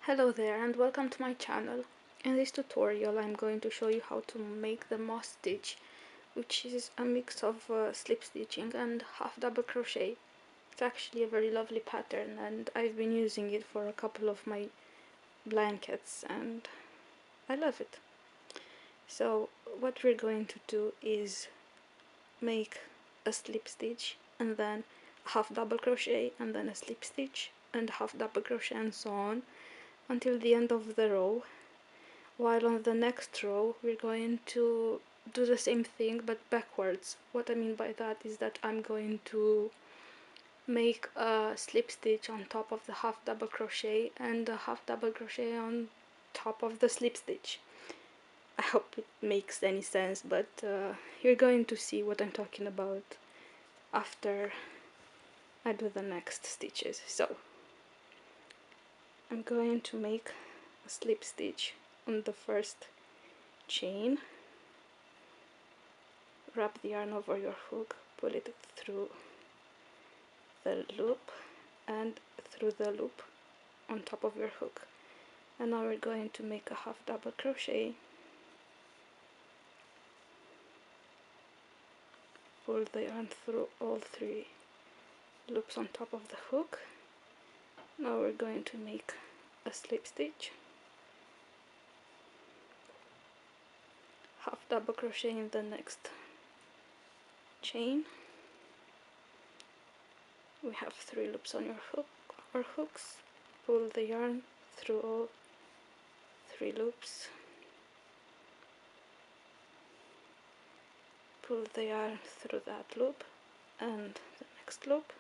Hello there and welcome to my channel. In this tutorial I'm going to show you how to make the moss stitch, which is a mix of slip stitching and half double crochet. It's actually a very lovely pattern and I've been using it for a couple of my blankets and I love it. So what we're going to do is make a slip stitch and then a half double crochet and then a slip stitch and half double crochet and so on until the end of the row, while on the next row we're going to do the same thing but backwards. What I mean by that is that I'm going to make a slip stitch on top of the half double crochet and a half double crochet on top of the slip stitch. I hope it makes any sense, but you're going to see what I'm talking about after I do the next stitches. So I'm going to make a slip stitch on the first chain, wrap the yarn over your hook, pull it through the loop and through the loop on top of your hook, and now we're going to make a half double crochet, pull the yarn through all three loops on top of the hook. Now we're going to make a slip stitch, half double crochet in the next chain. We have 3 loops on your hook or hooks, pull the yarn through all 3 loops, pull the yarn through that loop and the next loop,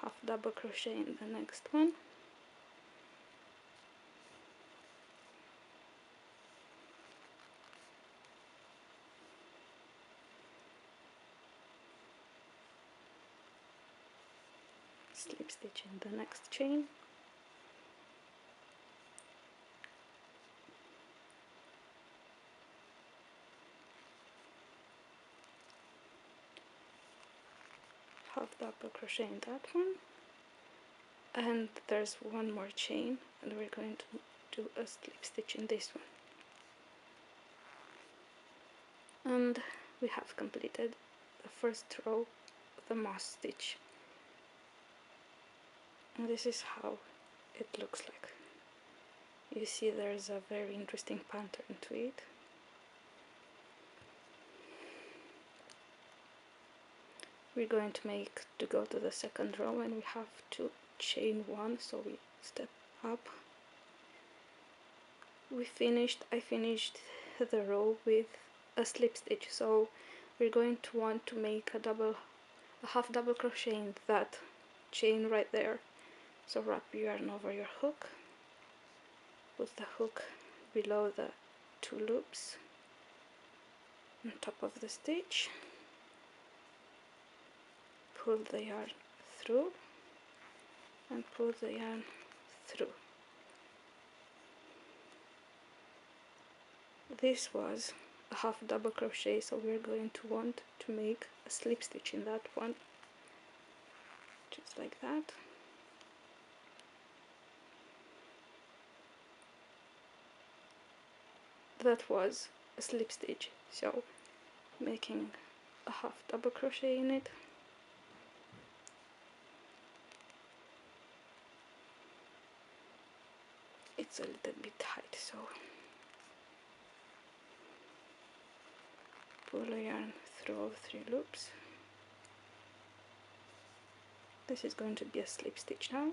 half double crochet in the next one, slip stitch in the next chain, half double crochet in that one, and there's one more chain and we're going to do a slip stitch in this one. And we have completed the first row of the moss stitch. And this is how it looks like. You see there's a very interesting pattern to it. We're going to go to the second row and we have to chain 1, so we step up. I finished the row with a slip stitch, so we're going to want to make a half double crochet in that chain right there. So wrap your yarn over your hook, put the hook below the 2 loops on top of the stitch, pull the yarn through and pull the yarn through. This was a half double crochet, so we're going to want to make a slip stitch in that one, just like that. That was a slip stitch, so making a half double crochet in it, it's a little bit tight, so pull a yarn through all 3 loops. This is going to be a slip stitch now,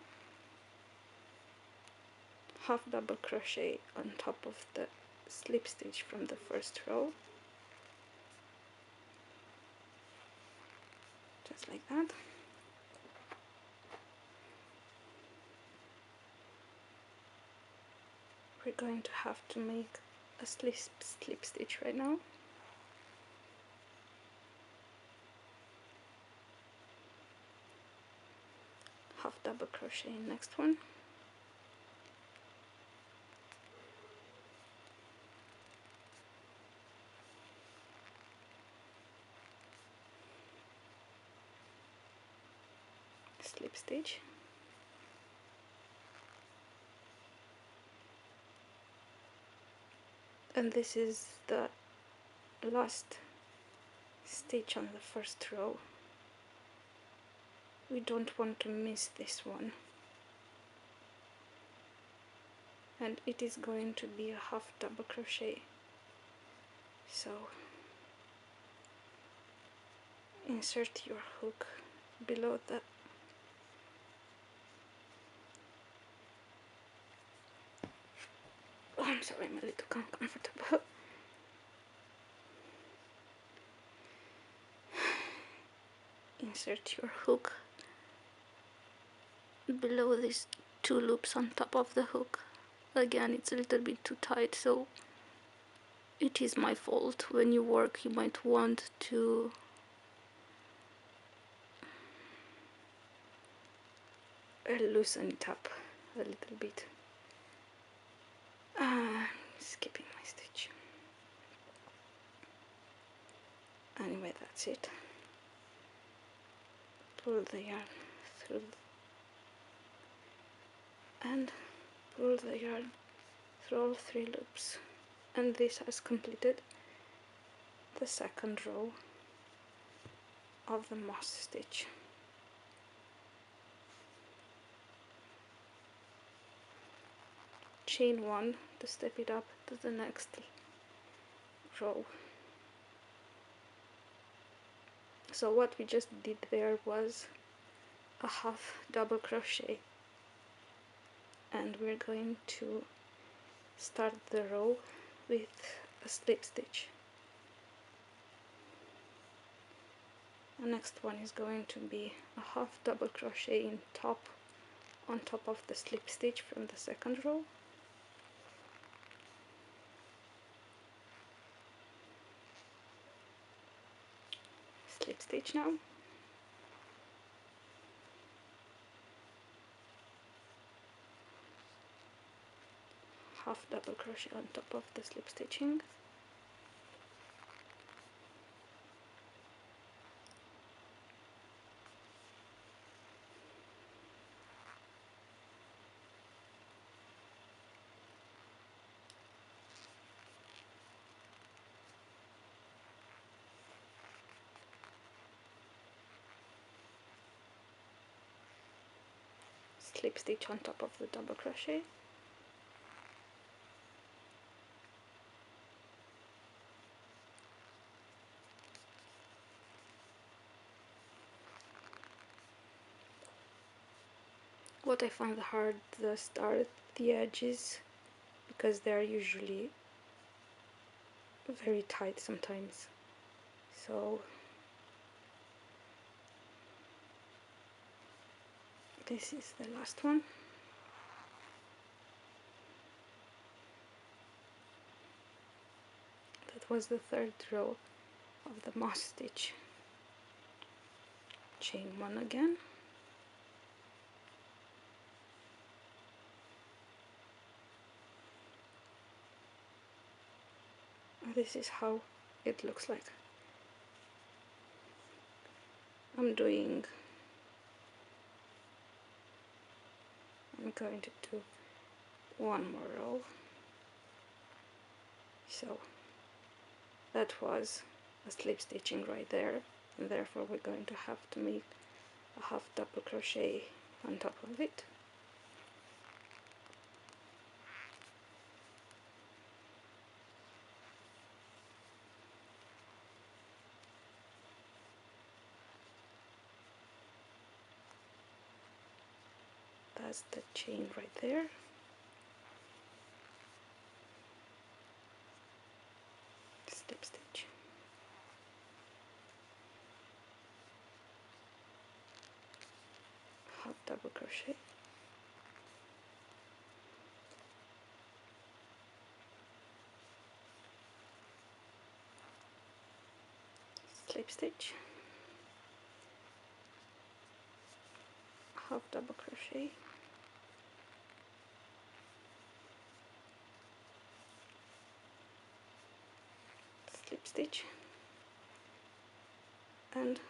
half double crochet on top of the slip stitch from the first row, just like that. We're going to have to make a slip stitch right now. Half double crochet in next one, slip stitch, and this is the last stitch on the first row. We don't want to miss this one, and it is going to be a half double crochet. So insert your hook below the I'm sorry, I'm a little uncomfortable. Insert your hook below these two loops on top of the hook. Again, it's a little bit too tight, so it is my fault. When you work, you might want to loosen it up a little bit. Skipping my stitch. Anyway, that's it. Pull the yarn through and pull the yarn through all 3 loops, and this has completed the second row of the moss stitch. Chain 1 to step it up to the next row. So what we just did there was a half double crochet, and we're going to start the row with a slip stitch. The next one is going to be a half double crochet on top of the slip stitch from the second row. Slip stitch now. Half double crochet on top of the slip stitching. Slip stitch on top of the double crochet. What I find hardest are the edges, because they're usually very tight sometimes. So this is the last one. That was the third row of the moss stitch. Chain 1 again. This is how it looks like. I'm going to do one more row. So that was a slip stitching right there, and therefore we're going to have to make a half double crochet on top of it. That's the chain right there. Slip stitch. Half double crochet. Slip stitch. Half double crochet. Slip stitch and